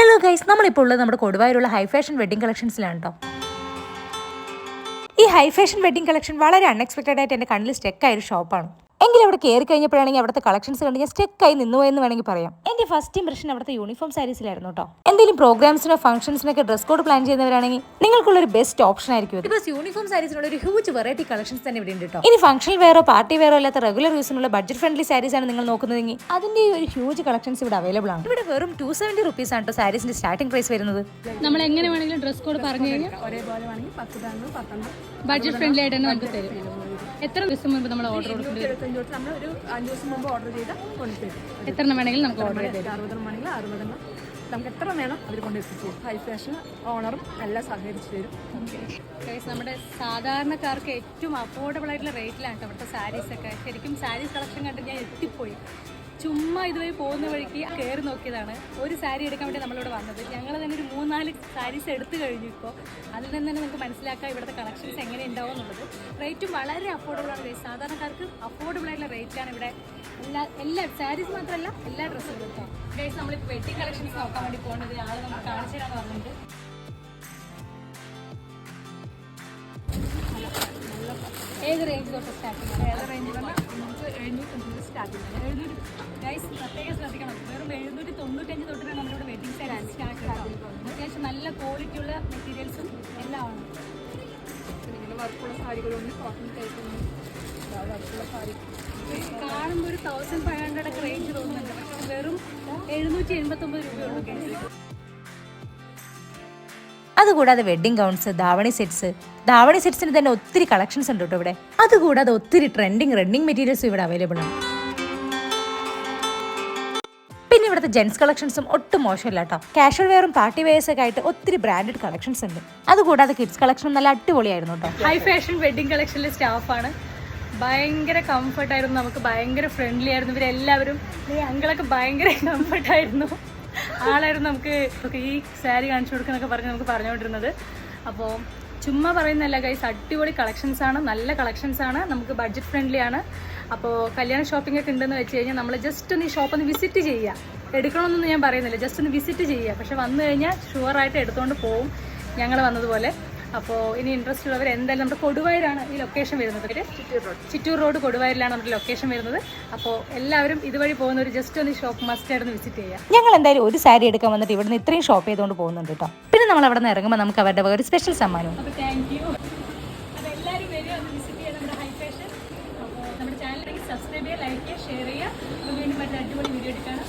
Hello guys, നമ്മളിപ്പോൾ ഉള്ളത് നമ്മുടെ കൊടുവായൂരുള്ള ഹൈ ഫാഷൻ വെഡിങ് കളക്ഷൻസിലാണ് കേട്ടോ. ഈ ഹൈ ഫാഷൻ വെഡിങ് കളക്ഷൻ വളരെ അൺഎക്സ്പെക്റ്റഡ് ആയിട്ട് എൻ്റെ കണ്ണിൽ സ്റ്റെക്കായ ഒരു ഷോപ്പാണ്. എങ്കിലും അവിടെ കയറി കഴിഞ്ഞപ്പോഴാണെങ്കിൽ അവിടുത്തെ കളക്ഷൻസ് കണ്ട് ഞാൻ സ്റ്റെക്കായി നിന്നു എന്ന് വേണമെങ്കിൽ പറയാം. എൻ്റെ ഫസ്റ്റ് ഇംപ്രഷൻ അവിടുത്തെ യൂണിഫോം സാരീസിലായിരുന്നു കേട്ടോ. എന്തെങ്കിലും പ്രോഗ്രാംസിനോ ഫംഗ്ഷൻസിനൊക്കെ ഡ്രസ് കോഡ് പ്ലാൻ ചെയ്യുന്നവരാണെങ്കിൽ നിങ്ങൾക്കുള്ളൊരു ബെസ്റ്റ് ഓപ്ഷൻ ആയിരിക്കും. ബിക്കോസ് യൂണിഫോം സാരീസിനുള്ള ഒരു ഹ്യൂജ് വെറൈറ്റി കളക്ഷൻസ് തന്നെ ഇവിടെ ഉണ്ട് കേട്ടോ. ഇനി ഫംഗ്ഷണൽ വെയറോ പാർട്ടി വെയറോ അല്ലാത്ത റെഗുലർ യൂസിനുള്ള ബഡ്ജറ്റ് ഫ്രണ്ട്ലി സാരീസ് ആണ് നിങ്ങൾ നോക്കുന്നതെങ്കിൽ അതിന്റെ ഒരു ഹ്യൂജ് കളക്ഷൻസ് ഇവിടെ അവൈലബിൾ ആണ്. ഇവിടെ വെറും 270 റുപ്പീസ് ആണ് കേട്ടോ സാരീസിന്റെ സ്റ്റാർട്ടിംഗ് പ്രൈസ് വരുന്നത്. നമ്മൾ എങ്ങനെ വേണമെങ്കിലും ഡ്രസ് കോഡ് പറഞ്ഞു കഴിഞ്ഞാൽ ഒരേപോലെ വേണമെങ്കിൽ 10 ബഡ്ജറ്റ് ഫ്രണ്ട്ലി ആയിട്ട് തന്നെ നമുക്ക് തരും. എത്ര ദിവസം മുൻപ് നമ്മൾ ഓർഡർ കൊടുക്കുന്നത്? 75 നമ്മൾ ഒരു 5 ദിവസം മുമ്പ് ഓർഡർ ചെയ്താൽ കൊണ്ടുതരും. എത്ര വേണമെങ്കിലും നമുക്ക് ഓർഡർ ചെയ്ത് 60 വേണമെങ്കിൽ 60 നമുക്ക് എത്ര വേണം അവർ കൊണ്ടെത്തിച്ചു തരും. ഹൈ ഫാഷൻ ഓണറും എല്ലാം സഹകരിച്ചു തരും. നമ്മുടെ സാധാരണക്കാർക്ക് ഏറ്റവും അഫോർഡബിൾ ആയിട്ടുള്ള റേറ്റിലാണ് അവിടുത്തെ സാരീസൊക്കെ. ശരിക്കും സാരീസ് കളക്ഷൻ കണ്ട് ഞാൻ എത്തിപ്പോയി. ചുമ്മാ ഇതുവഴി പോകുന്ന വഴിക്ക് കയറി നോക്കിയതാണ്. ഒരു സാരി എടുക്കാൻ വേണ്ടി നമ്മളിവിടെ വന്നത്. ഞങ്ങൾ തന്നെ ഒരു 3-4 സാരീസ് എടുത്തു കഴിഞ്ഞു. ഇപ്പോൾ അതിൽ നിന്ന് തന്നെ നമുക്ക് മനസ്സിലാക്കാം ഇവിടുത്തെ കളക്ഷൻസ് എങ്ങനെ ഉണ്ടാവും എന്നുള്ളത്. റേറ്റും വളരെ അഫോർഡബിൾ ആണ്. സാധാരണക്കാർക്ക് അഫോർഡബിൾ ആയിട്ടുള്ള റേറ്റിലാണ് ഇവിടെ എല്ലാ സാരീസ് മാത്രമല്ല എല്ലാ ഡ്രസ്സുകളും കേട്ടോ. ഗൈസ്, നമ്മളിപ്പോൾ വെഡിങ് കളക്ഷൻസ് നോക്കാൻ വേണ്ടി പോകുന്നത് ആൾ നമുക്ക് കാണിച്ചു തരാമെന്ന് പറഞ്ഞിട്ടുണ്ട്. ഏത് റേഞ്ച് തൊട്ട് സ്റ്റാർട്ടിംഗ്? ഏത് റേഞ്ച് പറഞ്ഞാൽ നമുക്ക് 750 സ്റ്റാർട്ടിംഗ്. 700 ഗൈസ് പ്രത്യേകം ശ്രദ്ധിക്കണം. വെറും 795 തൊട്ടിട്ടാണ് നമ്മളിവിടെ വെഡിങ് സാരി സ്റ്റാർട്ട് ആകുന്നത്. അത്യാവശ്യം നല്ല ക്വാളിറ്റിയുള്ള മെറ്റീരിയൽസും എല്ലാം ആണ്. പിന്നെ വർക്കുള്ള സാരികളുണ്ട്, കോട്ടൺ ടൈപ്പുണ്ട്, വർക്കുള്ള സാരി കാണുമ്പോൾ ഒരു 1500 ഒക്കെ റേഞ്ച് തോന്നുന്നുണ്ട്. പക്ഷെ വെറും 789 രൂപയുള്ളൂ ഗൈസ്. അതുകൂടാതെ വെഡിങ് ഗൗൺസ്, ധാവണി സെറ്റ്സിന് തന്നെ ഒത്തിരി കളക്ഷൻസ് ഉണ്ട് കേട്ടോ ഇവിടെ. അതുകൂടാതെ ഒത്തിരി ട്രെൻഡിങ് റണ്ണിങ് മെറ്റീരിയൽസും ഇവിടെ അവൈലബിൾ ആണ്. പിന്നെ ഇവിടുത്തെ ജെൻസ് കളക്ഷൻസും ഒട്ടും മോശമില്ല കേട്ടോ. കാഷ്വൽ വെയറും പാർട്ടി വെയേഴ്സ് ഒക്കെ ആയിട്ട് ഒത്തിരി ബ്രാൻഡഡ് കളക്ഷൻസ് ഉണ്ട്. അതുകൂടാതെ കിഡ്സ് കളക്ഷനും നല്ല അടിപൊളിയായിരുന്നു കേട്ടോ. ഹൈ ഫാഷൻ വെഡിങ് കളക്ഷനിലെ സ്റ്റാഫാണ്. ഭയങ്കര കംഫർട്ടായിരുന്നു. നമുക്ക് ഭയങ്കര ഫ്രണ്ട്ലി ആയിരുന്നു. ഇവരെല്ലാവരും ഈ അങ്കിളൊക്കെ ഭയങ്കര കംഫർട്ടായിരുന്നു ആളായിരുന്നു. നമുക്ക് ഈ സാരി കാണിച്ചു കൊടുക്കുന്നൊക്കെ പറഞ്ഞ് നമുക്ക് പറഞ്ഞുകൊണ്ടിരുന്നത്. അപ്പോൾ ചുമ്മാ പറയുന്നതല്ല ഗൈസ്, അടിപൊളി കളക്ഷൻസാണ്, നല്ല കളക്ഷൻസാണ്, നമുക്ക് ബഡ്ജറ്റ് ഫ്രണ്ട്ലി ആണ്. അപ്പോൾ കല്യാണ ഷോപ്പിംഗ് ഒക്കെ ഉണ്ടെന്ന് വെച്ച് കഴിഞ്ഞാൽ നമ്മൾ ജസ്റ്റ് ഒന്ന് ഈ ഷോപ്പൊന്ന് വിസിറ്റ് ചെയ്യുക. എടുക്കണമെന്നൊന്നും ഞാൻ പറയുന്നില്ല, ജസ്റ്റ് ഒന്ന് വിസിറ്റ് ചെയ്യുക. പക്ഷെ വന്നു കഴിഞ്ഞാൽ ഷുവറായിട്ട് എടുത്തുകൊണ്ട് പോവും, ഞങ്ങൾ വന്നതുപോലെ. അപ്പോൾ ഇനി ഇൻട്രസ്റ്റ് ഉള്ളവർ എന്തായാലും നമ്മുടെ കൊടുവായൂരാണ് ഈ ലൊക്കേഷൻ വരുന്നത്. ചിറ്റൂർ റോഡ് കൊടുവായൂരിലാണ് നമ്മുടെ ലൊക്കേഷൻ വരുന്നത്. അപ്പോൾ എല്ലാവരും ഇതുവഴി പോകുന്നവർ ജസ്റ്റ് ഒന്ന് ഷോപ്പ് മസ്റ്റ് ആയിട്ട് വിസിറ്റ് ചെയ്യാം. ഞങ്ങൾ എന്തായാലും ഒരു സാരി എടുക്കാൻ വന്നിട്ട് ഇവിടുന്ന് ഇത്രയും ഷോപ്പ് ചെയ്തുകൊണ്ട് പോകുന്നുണ്ട് കേട്ടോ. പിന്നെ നമ്മൾ അവിടെ നിന്ന് ഇറങ്ങുമ്പോൾ നമുക്ക് അവരുടെ ഒരു സ്പെഷ്യൽ സമ്മാനവും. അപ്പോൾ താങ്ക് യു. അപ്പോൾ എല്ലാവരും വരിക, ഒന്ന് വിസിറ്റ് ചെയ്യുക നമ്മുടെ ഹൈ ഫാഷൻ. അപ്പോൾ നമ്മുടെ ചാനലിലേക്ക് സബ്സ്ക്രൈബ് ചെയ്യുക, ലൈക്ക് ചെയ്യുക, ഷെയർ ചെയ്യുക. അപ്പോൾ വീണ്ടും മറ്റൊരു അടിപൊളി വീഡിയോ എടുക്കണം.